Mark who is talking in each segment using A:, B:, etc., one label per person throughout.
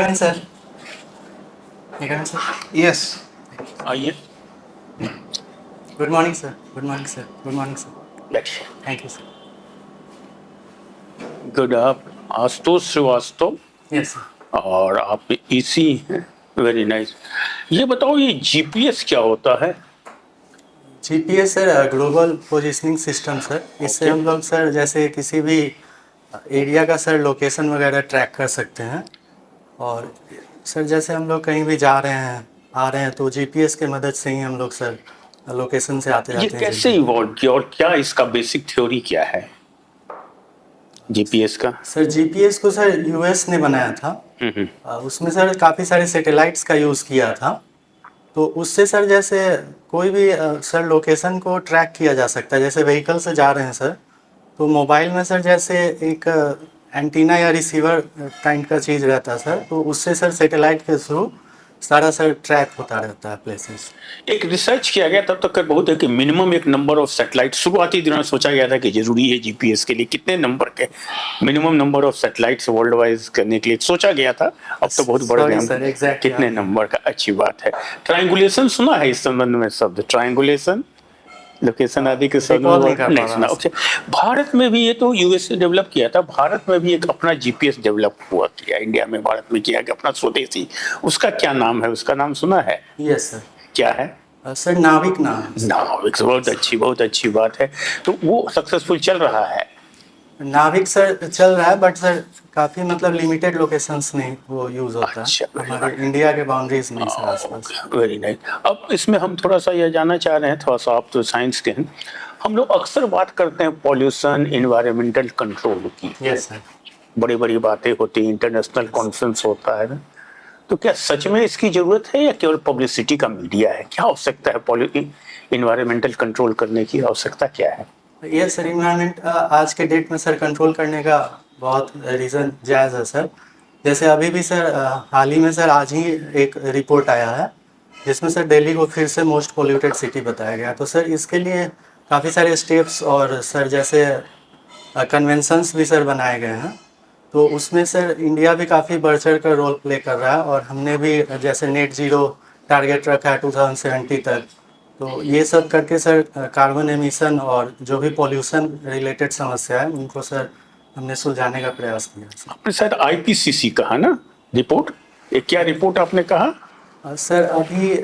A: in, sir. You come in, sir.
B: Yes.
C: आइए
A: Good morning, sir. Good morning, sir. Good morning, sir.
C: बैठिए।
A: Thank you, sir.
C: Good आप Ashutosh Srivastava
A: Yes, sir.
C: और आप EC हैं। Very nice. ये बताओ ये जीपीएस क्या होता है?
A: GPS sir global positioning system sir. इससे
C: Okay.
A: हम लोग सर जैसे किसी भी एरिया का सर लोकेशन वगैरह ट्रैक कर सकते हैं। और सर जैसे हम लोग कहीं भी जा रहे हैं आ रहे हैं तो GPS के मदद से ही हम लोग सर लोकेशन से आते
C: ये
A: जाते हैं।
C: कैसे इवॉल्व किया और क्या इसका बेसिक थ्योरी क्या है जीपीएस का?
A: सर GPS को सर यूएस ने बनाया था। उसमें सर काफ़ी सारे सैटेलाइट्स का यूज़ किया था। तो उससे सर जैसे कोई भी सर लोकेशन को ट्रैक किया जा सकता है। जैसे व्हीकल से जा रहे हैं सर तो मोबाइल में सर जैसे एक एंटीना या रिसीवर काइंड का चीज़ रहता है सर, तो उससे सर सैटेलाइट के थ्रू सारा सर ट्रैक होता रहता है प्लेसेस।
C: एक रिसर्च किया गया तब तक कर बहुत है कि मिनिमम एक नंबर ऑफ सैटेलाइट शुरुआती दिनों में सोचा गया था कि जरूरी है जीपीएस के लिए कितने नंबर के minimum number of satellites world wise करने के लिए सोचा गया था। अब तो बहुत बढ़ गया
A: सर एग्जैक्टली
C: कितने नंबर का। अच्छी बात है। ट्रायंगुलेशन सुना है इस संबंध में शब्द ट्रायंगुलेशन लोकेशन आदि के संबंध में नहीं सुना? ओके। भारत में भी ये तो यूएस ने डेवलप किया था। भारत में भी एक अपना जीपीएस डेवलप हुआ किया इंडिया में भारत में किया गया अपना स्वदेशी। उसका क्या नाम है? उसका नाम सुना है?
A: Yes sir.
C: क्या है?
A: सर नाविक नाम है।
C: नाविक बहुत अच्छी बात है। तो वो सक्सेसफुल चल रहा है?
A: नाविक सर चल रहा है बट सर काफ़ी मतलब लिमिटेड लोकेशंस में वो यूज़ होता
C: अच्छा,
A: है। हमारे इंडिया के बाउंड्रीज में सर आसपास।
C: Very nice. अब इसमें हम थोड़ा सा यह जानना चाह रहे हैं, थोड़ा सा आप तो साइंस के हैं, हम लोग अक्सर बात करते हैं पॉल्यूशन इन्वायरमेंटल कंट्रोल की।
A: Yes sir.
C: बड़ी बड़ी बातें होती हैं, इंटरनेशनल कॉन्फ्रेंस होता है ना, तो क्या सच में इसकी जरूरत है या केवल पब्लिसिटी का मीडिया है? क्या आवश्यकता है इन्वायरमेंटल कंट्रोल करने की आवश्यकता क्या है?
A: ये सर इन्वायरमेंट आज के डेट में सर कंट्रोल करने का बहुत रीज़न जायज़ है सर। जैसे अभी भी सर हाल ही में सर आज ही एक रिपोर्ट आया है जिसमें सर दिल्ली को फिर से मोस्ट पोल्यूटेड सिटी बताया गया। तो सर इसके लिए काफ़ी सारे स्टेप्स और सर जैसे कन्वेंशंस भी सर बनाए गए हैं। तो उसमें सर इंडिया भी काफ़ी बढ़ चढ़ कर रोल प्ले कर रहा है और हमने भी जैसे नेट ज़ीरो टारगेट रखा है 2070 तक। तो ये सब करके सर कार्बन एमिशन और जो भी पॉल्यूशन रिलेटेड समस्या है उनको सर हमने सुलझाने का प्रयास किया।
C: आपने शायद आईपीसीसी कहा ना रिपोर्ट? ये क्या रिपोर्ट आपने कहा?
A: सर अभी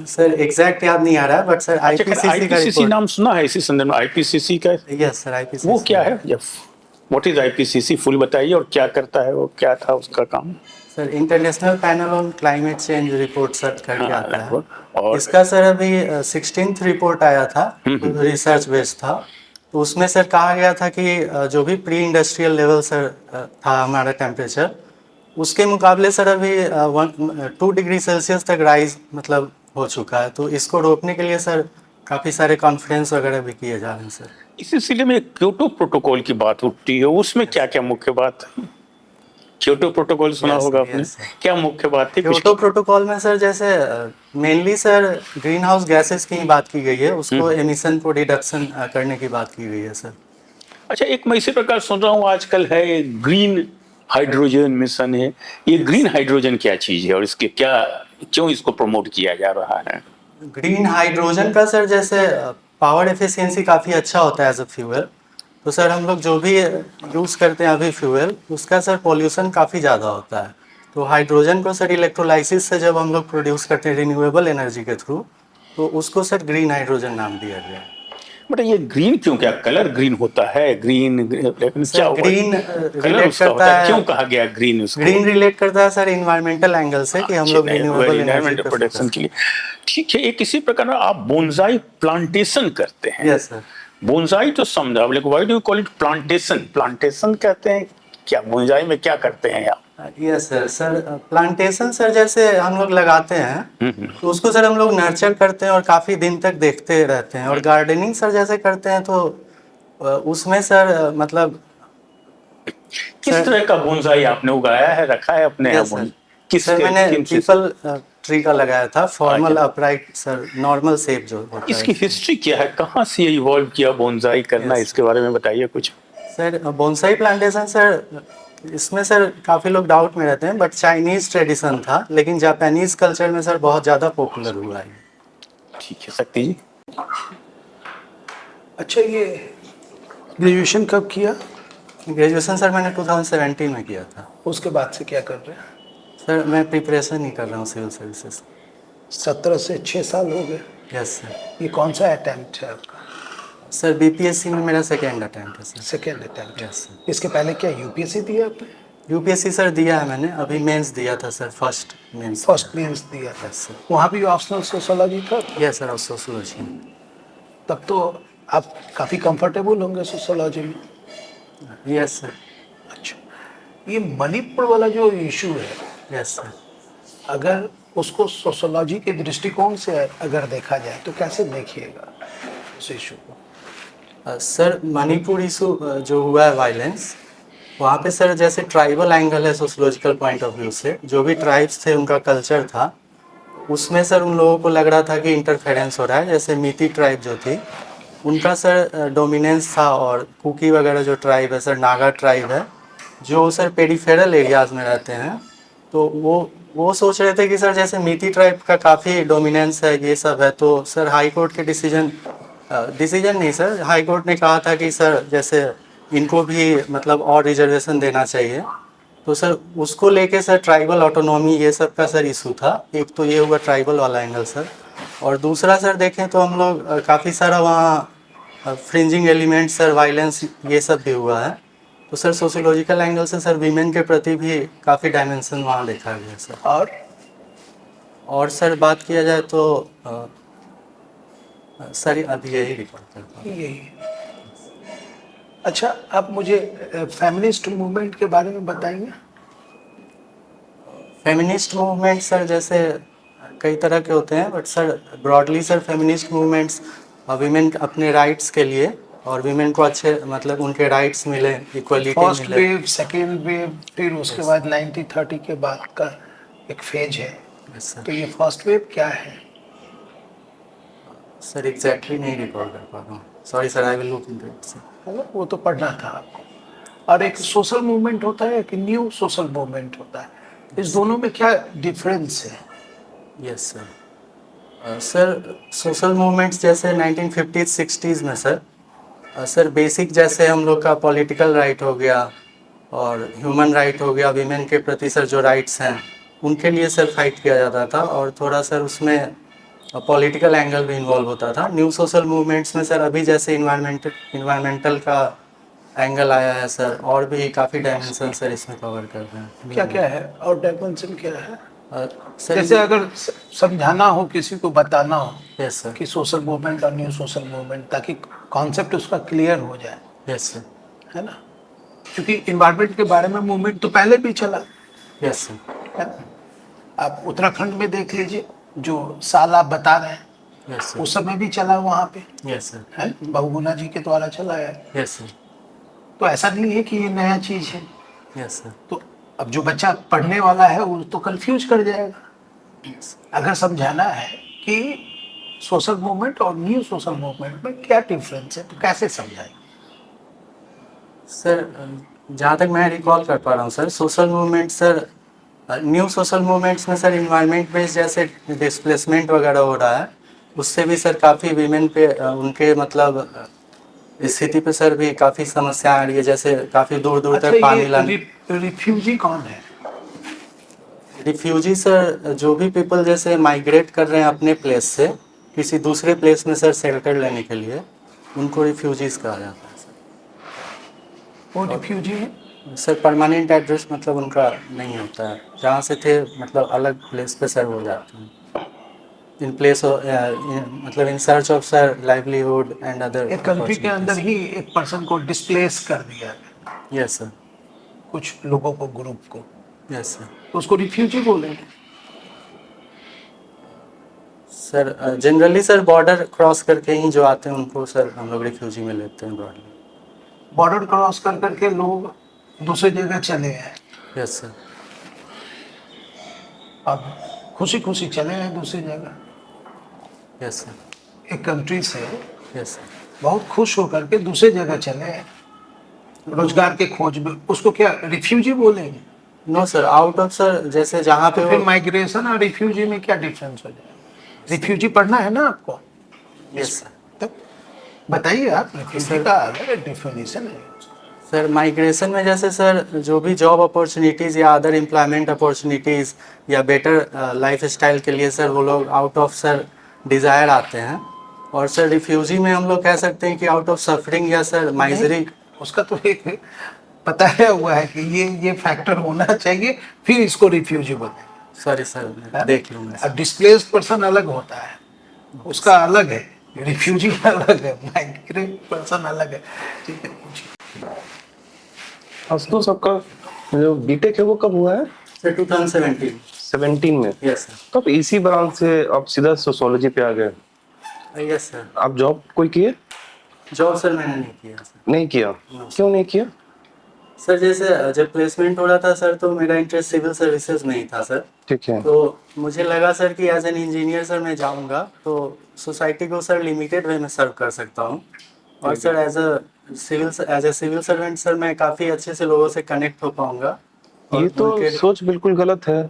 A: सर एग्जैक्ट याद नहीं आ रहा है बट सर
C: आईपीसीसी नाम सुना है इसी संदर्भ में आईपीसीसी का?
A: Yes sir IPCC.
C: वो क्या है? व्हाट इज आईपीसीसी फुल बताइए और क्या करता है वो, क्या था उसका काम?
A: Sir international panel on climate change report sir करके आता है।
C: और
A: इसका सर अभी 16th रिपोर्ट आया था, रिसर्च बेस्ड था। तो उसमें सर कहा गया था कि जो भी प्री इंडस्ट्रियल लेवल सर था हमारा टेम्परेचर उसके मुकाबले सर अभी 2 डिग्री सेल्सियस तक राइज मतलब हो चुका है। तो इसको रोकने के लिए सर काफ़ी सारे कॉन्फ्रेंस वगैरह भी किए जा रहे हैं सर।
C: इस सिलसिले में क्योटो प्रोटोकॉल की बात उठती है, उसमें क्या क्या मुख्य बात है? क्योटो प्रोटोकॉल सुना होगा आपने? क्या मुख्य बात थी
A: क्योटो प्रोटोकॉल में सर जैसे mainly sir green house gases की बात की गई है, उसको एमिशन को रिडक्शन करने की बात की गई है सर।
C: अच्छा, एक मैं इसी प्रकार सुन रहा हूँ आजकल है ग्रीन हाइड्रोजन मिशन है। ये ग्रीन हाइड्रोजन क्या चीज है और इसके क्या, क्यों इसको प्रमोट किया जा रहा है?
A: ग्रीन हाइड्रोजन का सर जैसे पावर एफिशिएंसी काफ़ी अच्छा होता है एज अ फ्यूल। तो सर हम लोग जो भी यूज़ करते हैं अभी फ्यूल उसका सर पॉल्यूशन काफ़ी ज़्यादा होता है। तो हाइड्रोजन को सर इलेक्ट्रोलाइसिस से जब हम लोग प्रोड्यूस करते हैं रिन्यूएबल एनर्जी के थ्रू तो उसको सर ग्रीन हाइड्रोजन नाम दिया गया है।
C: बट ये ग्रीन क्यों, क्या कलर ग्रीन होता है? ग्रीन क्या
A: ग्रीन
C: रिलेट करता है? क्यों कहा गया ग्रीन?
A: ग्रीन रिलेट करता है सर इन्वायरमेंटल एंगल से कि हम लोग रिन्यूएबल एनर्जी
C: प्रोडक्शन के लिए। ठीक है, एक इसी प्रकार आप बोनसाई प्लांटेशन करते हैं?
A: Yes sir.
C: बोनसाई तो समझा, why do you call it plantation? Plantation कहते हैं क्या? बोनसाई में क्या करते हैं आप?
A: Yes sir. Sir plantation sir जैसे हम लोग लगाते हैं तो उसको सर हम लोग नर्चर करते हैं और काफ़ी दिन तक देखते रहते हैं। और गार्डनिंग सर जैसे करते हैं तो उसमें सर मतलब
C: किस तरह का बोनसाई आपने उगाया है, रखा है अपने यहाँ?
A: किस सर मैंने पीपल ट्री का लगाया था, formal upright sir, normal shape जो होता है।
C: इसकी हिस्ट्री क्या है, कहाँ से ये इवॉल्व किया बोनसाई करना, इसके बारे में बताइए कुछ।
A: सर बोनसाई प्लांटेशन सर इसमें सर काफ़ी लोग डाउट में रहते हैं, बट चाइनीज़ ट्रेडिशन था, लेकिन जापानीज़ कल्चर में सर बहुत ज़्यादा पॉपुलर हुआ है।
C: ठीक है, शक्ति जी।
B: अच्छा, ये ग्रेजुएशन कब किया?
A: ग्रेजुएशन सर मैंने 2017 में किया था।
B: उसके बाद से क्या कर रहे हैं?
A: सर मैं प्रिपरेशन ही कर रहा हूँ सिविल सर्विसेज।
B: 17 से 6 साल हो गए।
A: Yes sir.
B: ये कौन सा अटेम्प्ट है आपका?
A: सर बीपीएससी में मेरा सेकेंड अटेम्प्ट है sir.
B: Second attempt.
A: Yes sir.
B: इसके पहले क्या यूपीएससी दिया आपने?
A: यूपीएससी सर दिया है मैंने, अभी मेंस दिया था sir, first mains.
B: First mains दिया था।
A: Yes sir.
B: वहाँ भी ऑप्शनल सोशोलॉजी था?
A: यस सर, और सोशियोलॉजी।
B: तब तो आप काफ़ी कंफर्टेबल होंगे सोशोलॉजी में।
A: Yes sir.
B: अच्छा, ये मणिपुर वाला जो इशू है,
A: यस सर।
B: अगर उसको सोशोलॉजी के दृष्टिकोण से अगर देखा जाए तो कैसे देखिएगा उस इशू को?
A: सर मणिपुर इशू जो हुआ है वायलेंस, वहाँ पे सर जैसे ट्राइबल एंगल है सोशोलॉजिकल पॉइंट ऑफ व्यू से, जो भी ट्राइब्स थे उनका कल्चर था, उसमें सर उन लोगों को लग रहा था कि इंटरफेरेंस हो रहा है। जैसे मीती ट्राइब जो थी उनका सर डोमिनेंस था, और कुकी वगैरह जो ट्राइब है सर, नागा ट्राइब है, जो सर पेरिफेरल एरियाज़ में रहते हैं, तो वो सोच रहे थे कि सर जैसे मीती ट्राइब का काफ़ी डोमिनेंस है, ये सब है, तो सर हाई कोर्ट के डिसीजन नहीं सर, हाई कोर्ट ने कहा था कि सर जैसे इनको भी मतलब और रिजर्वेशन देना चाहिए। तो सर उसको लेके सर ट्राइबल ऑटोनॉमी ये सब का सर इशू था। एक तो ये हुआ ट्राइबल वाला एंगल सर, और दूसरा सर देखें तो हम लोग काफ़ी सारा वहाँ फ्रिंजिंग एलिमेंट्स सर, वायलेंस ये सब भी हुआ है। तो सर सोशियोलॉजिकल एंगल से सर वीमेन के प्रति भी काफ़ी डायमेंशन वहाँ देखा गया सर। और सर बात किया जाए तो सर अभी यही रिकॉर्ड करता हूँ।
B: यही। अच्छा, आप मुझे फेमिनिस्ट मूवमेंट के बारे में बताएंगे?
A: फेमिनिस्ट मूवमेंट सर जैसे कई तरह के होते हैं, but sir broadly sir feminist movements women अपने राइट्स के लिए, और वीमेन को अच्छे मतलब उनके राइट्स मिले, इक्वलिटी
B: फर्स्ट
A: मिले।
B: वेव, सेकेंड वेव, फिर उसके बाद 1930 के बाद का एक फेज है।
A: Yes sir.
B: तो ये फर्स्ट वेव क्या है?
A: सर एग्जैक्टली नहीं रिकॉल कर पा रहा हूँ, sorry sir, I will look into it sir.
B: है ना? वो तो पढ़ना था आपको। और एक सोशल मूवमेंट होता है, एक न्यू सोशल मूवमेंट होता है, इस दोनों में क्या डिफरेंस है?
A: Yes sir. Sir social movements जैसे 1950s 60s में सर बेसिक जैसे हम लोग का पॉलिटिकल राइट हो गया और ह्यूमन राइट हो गया, वीमेन के प्रति सर जो राइट्स हैं उनके लिए सर फाइट किया जाता था, और थोड़ा सर उसमें पॉलिटिकल एंगल भी इन्वॉल्व होता था। न्यू सोशल मूवमेंट्स में सर अभी जैसे इन्वायरमेंटल का एंगल आया है सर, और भी काफ़ी डायमेंशन सर इसमें कवर कर रहे हैं।
B: क्या क्या है और डायमेंशन क्या है?
A: सर
B: जैसे अगर समझाना हो, किसी को बताना हो
A: यस सर।
B: कि सोशल मूवमेंट और न्यू सोशल मूवमेंट, ताकि कॉन्सेप्ट उसका क्लियर हो जाए,
A: यस सर।
B: है ना? क्योंकि इन्वायरमेंट के बारे में मूवमेंट तो पहले भी चला,
A: यस सर।
B: है ना? आप उत्तराखंड में देख लीजिए, जो साल आप बता रहे हैं
A: यस सर।
B: उस समय भी चला वहाँ पे,
A: यस सर।
B: है, बहुगुणा जी के द्वारा चला है।
A: Yes sir.
B: तो ऐसा नहीं है कि ये नया चीज है।
A: Yes sir.
B: तो अब जो बच्चा पढ़ने वाला है वो तो कंफ्यूज कर जाएगा। अगर समझाना है कि सोशल मूवमेंट और न्यू सोशल मूवमेंट में क्या डिफरेंस है तो कैसे समझाएंगे?
A: सर जहाँ तक मैं रिकॉल कर पा रहा हूँ sir, social movement sir, new social movements में सर इन्वायरमेंट बेस्ड जैसे डिस्प्लेसमेंट वगैरह हो रहा है, उससे भी सर काफ़ी वीमेन पे उनके मतलब स्थिति पे सर भी काफ़ी समस्या आ रही है, जैसे काफ़ी दूर दूर
B: अच्छा,
A: तक पानी
B: ये
A: लाने।
B: रिफ्यूजी कौन है?
A: रिफ्यूजी सर जो भी पीपल जैसे माइग्रेट कर रहे हैं अपने प्लेस से किसी दूसरे प्लेस में सर शेल्टर लेने के लिए, उनको रिफ्यूजीज कहा जाता है सर।
B: वो रिफ्यूजी है?
A: सर परमानेंट एड्रेस मतलब उनका नहीं होता है, जहाँ से थे मतलब अलग प्लेस पे सर हो जाते हैं, इन प्लेस मतलब in search of sir livelihood and other.
B: एक कंट्री के अंदर ही एक पर्सन को डिस्प्लेस कर दिया गया,
A: यस सर।
B: कुछ लोगों को, ग्रुप को,
A: यस सर।
B: तो उसको रिफ्यूजी बोलेंगे।
A: Sir generally sir border cross करके ही जो आते हैं उनको सर हम लोग रिफ्यूजी में लेते हैं ब्रॉडली।
B: बॉर्डर क्रॉस कर करके लोग दूसरी जगह चले गए,
A: यस सर।
B: अब खुशी खुशी चले गए दूसरी जगह,
A: यस सर।
B: एक कंट्री से
A: यस सर।
B: बहुत खुश होकर के दूसरी जगह चले गए, रोजगार के खोज में, उसको क्या रिफ्यूजी बोलेंगे?
A: No sir, out of sir जैसे जहाँ पे
B: तो फिर
A: वो,
B: माइग्रेशन और रिफ्यूजी में क्या डिफरेंस हो जाएगा? रिफ्यूजी पढ़ना है ना आपको?
A: Yes sir.
B: तब बताइए आप, रिफ्यूजी
A: सर-
B: का अलग डेफिनेशन है।
A: सर माइग्रेशन में जैसे सर जो भी जॉब अपॉर्चुनिटीज़ या अदर एम्प्लॉयमेंट अपॉर्चुनिटीज़ या बेटर लाइफ स्टाइल के लिए सर वो लोग आउट ऑफ सर डिज़ायर आते हैं। और सर रिफ्यूजी में हम लोग कह सकते हैं कि आउट ऑफ सफरिंग या सर माइजरी।
B: उसका तो एक बताया हुआ है कि ये फैक्टर होना चाहिए, फिर इसको रिफ्यूजी बोलते
A: सॉरी सर, मैं देख लूँगा
B: हैं।
A: सर।
B: डिस्प्लेस्ड पर्सन अलग होता है, उसका अलग है, रिफ्यूजी अलग है, माइग्रेट पर्सन अलग है। ठीक है, पूछिए।
D: आशुतोष, आपका जो बीटेक है वो कब हुआ है?
A: सर 2017।
D: 17 में।
A: यस
D: तो आप इसी ब्रांच से आप सीधा सोशियोलॉजी पे आ गए?
A: सर। Yes sir.
D: आप जॉब कोई किए?
A: जॉब सर मैंने नहीं किया सर।
D: नहीं किया?
A: No,
D: क्यों नहीं किया?
A: सर जैसे जब प्लेसमेंट हो रहा था सर तो मेरा इंटरेस्ट सिविल सर्विसेज में ही था सर।
D: ठीक है।
A: तो मुझे लगा सर कि एज एन इंजीनियर सर मैं जाऊंगा तो सोसाइटी को सर लिमिटेड वे में सर्व कर सकता हूँ। और sir as a civil servant sir मैं काफ़ी अच्छे से लोगों से कनेक्ट हो पाऊंगा। और
D: ये तो
A: उनके
D: सोच बिल्कुल गलत है।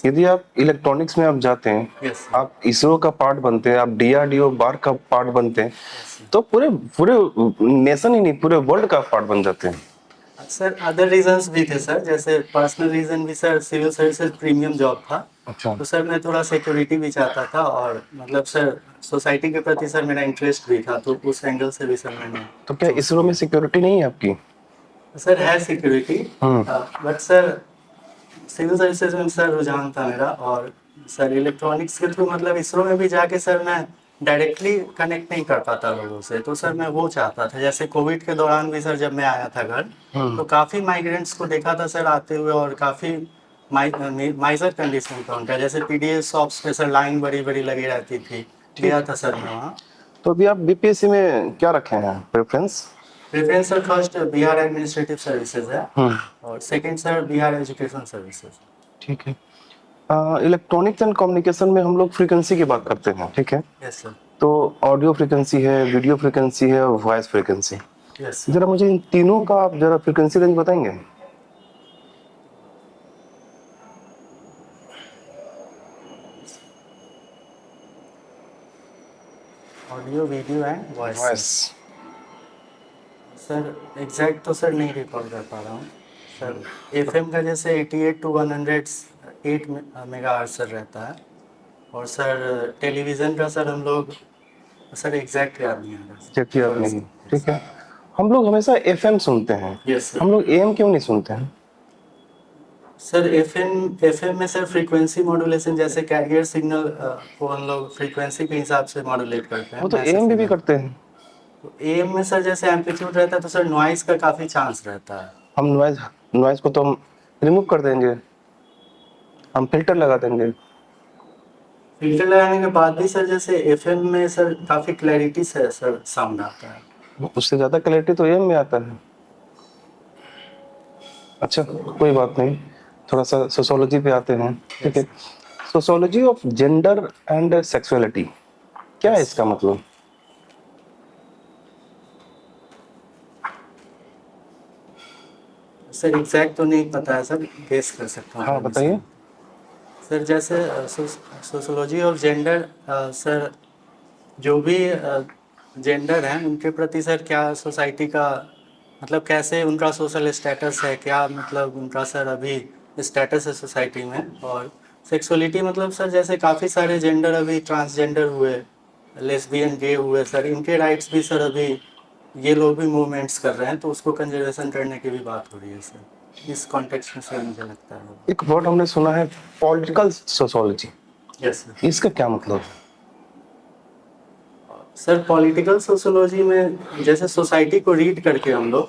D: यदि आप इलेक्ट्रॉनिक्स में आप जाते हैं,
A: यस सर।
D: आप इसरो का पार्ट बनते हैं, आप डीआरडीओ बार का पार्ट बनते हैं, तो पूरे पूरे नेशन ही नहीं, पूरे वर्ल्ड का पार्ट बन जाते हैं।
A: सर अदर रीजंस भी थे सर, जैसे पर्सनल रीजन भी sir, civil services premium job था।
D: अच्छा।
A: तो सर मैं थोड़ा सिक्योरिटी भी चाहता था और मतलब सर सोसाइटी के प्रति सर मेरा इंटरेस्ट भी था, तो उस एंगल से भी सर मैंने।
D: तो क्या इसरो में सिक्योरिटी नहीं है आपकी?
A: सर है security, but sir civil services में सर रुझान था मेरा। और सर इलेक्ट्रॉनिक्स के थ्रू मतलब इसरो में भी जाके सर मैं डायरेक्टली कनेक्ट नहीं कर पाता लोगों से, तो सर मैं वो चाहता था। जैसे कोविड के दौरान भी सर जब मैं आया था घर तो काफ़ी माइग्रेंट्स को देखा था सर आते हुए, और काफ़ी माइजर कंडीशन था उनका। जैसे पीडीएस शॉप्स पे सर लाइन बड़ी बड़ी लगी रहती थी, गया था सर मैं वहाँ।
D: तो अभी आप बीपीएससी में क्या रखे हैं preference?
A: Preference sir first Bihar administrative services है और second sir Bihar education services.
D: ठीक है। इलेक्ट्रॉनिक्स एंड कम्युनिकेशन में हम लोग फ्रीक्वेंसी की बात करते हैं, ठीक है?
A: Yes sir.
D: तो ऑडियो फ्रीक्वेंसी है, वीडियो फ्रीक्वेंसी है और वॉइस फ्रीक्वेंसी।
A: यस
D: जरा मुझे इन तीनों का आप जरा फ्रीक्वेंसी रेंज बताएंगे?
A: Audio video and voice.
D: Voice.
A: Sir exact तो सर नहीं रिकॉल कर पा रहा हूँ सर। एफएम का जैसे 88 टू 108 मेगाहर्ट्ज सर रहता है। और सर टेलीविज़न का सर हम लोग सर एग्जैक्ट याद नहीं आ रहा।
D: चेक किया आपने? ठीक है। हम लोग हमेशा एफएम सुनते हैं,
A: यस सर।
D: हम लोग एएम क्यों नहीं सुनते हैं?
A: सर एफएम में सर फ्रीक्वेंसी मॉड्यूलेशन, जैसे कैरियर सिग्नल को हम लोग फ्रीक्वेंसी के हिसाब से मॉड्यूलेट करते हैं।
D: वो तो एएम भी करते हैं।
A: तो एएम में सर जैसे एम्पलीट्यूड रहता है तो सर नॉइस का काफ़ी चांस रहता है।
D: हम नॉइज को तो हम रिमूव कर देंगे, हम फिल्टर लगा देंगे।
A: फिल्टर लगाने के बाद भी सर जैसे एफएम में सर काफ़ी क्लैरिटी से सर साउंड आता है।
D: उससे ज्यादा क्लैरिटी तो एएम में आता है। अच्छा, कोई बात नहीं, थोड़ा सा सोशियोलॉजी पे आते हैं, ठीक है? Sociology of gender and sexuality, क्या है इसका मतलब?
A: सर एग्जैक्ट तो नहीं पता है सर, गेस कर सकता हूँ।
D: हाँ बताइए।
A: सर जैसे सोशियोलॉजी ऑफ जेंडर, सर जो भी जेंडर हैं उनके प्रति सर क्या सोसाइटी का मतलब कैसे उनका सोशल स्टेटस है, क्या मतलब उनका सर अभी स्टेटस है सोसाइटी में। और सेक्सुअलिटी मतलब सर जैसे काफ़ी सारे जेंडर अभी ट्रांसजेंडर हुए, लेस्बियन, गे हुए सर, इनके राइट्स भी सर अभी ये लोग भी मूवमेंट्स कर रहे हैं, तो उसको कंजर्वेशन करने की भी बात हो रही है सर। इस कॉन्टेक्स्ट में सर मुझे लगता है।
D: एक वर्ड हमने सुना है पॉलिटिकल सोशियोलॉजी,
A: यस सर।
D: इसका क्या मतलब?
A: सर पॉलिटिकल सोशियोलॉजी में जैसे सोसाइटी को रीड करके हम लोग,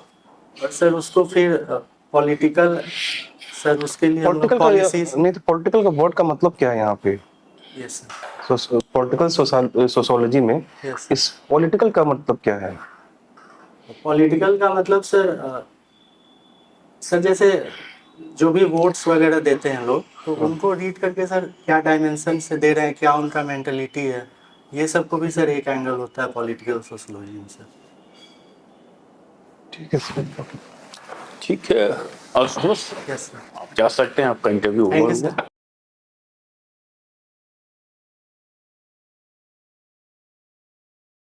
A: और सर उसको फिर पॉलिटिकल सर उसके लिए हम लोग
D: पॉलिटिकल
A: पॉलिसीज।
D: का नहीं, तो पॉलिटिकल का वर्ड का मतलब क्या है यहाँ पे?
A: Yes sir.
D: पॉलिटिकल सोशियोलॉजी में
A: यस
D: इस पॉलिटिकल का मतलब क्या है?
A: पॉलिटिकल का मतलब सर सर जैसे जो भी वोट्स वगैरह देते हैं लोग, तो उनको रीड करके सर क्या डायमेंशन से दे रहे हैं, क्या उनका मेंटलिटी है, ये सब को भी सर एक एंगल होता है पॉलिटिकल सोशियोलॉजी में सर।
D: ठीक है सर।
C: ठीक है, और दोस्त
A: यस सर,
C: आप जा सकते हैं, आपका इंटरव्यू
A: थैंक यू
C: हुआ
A: सर।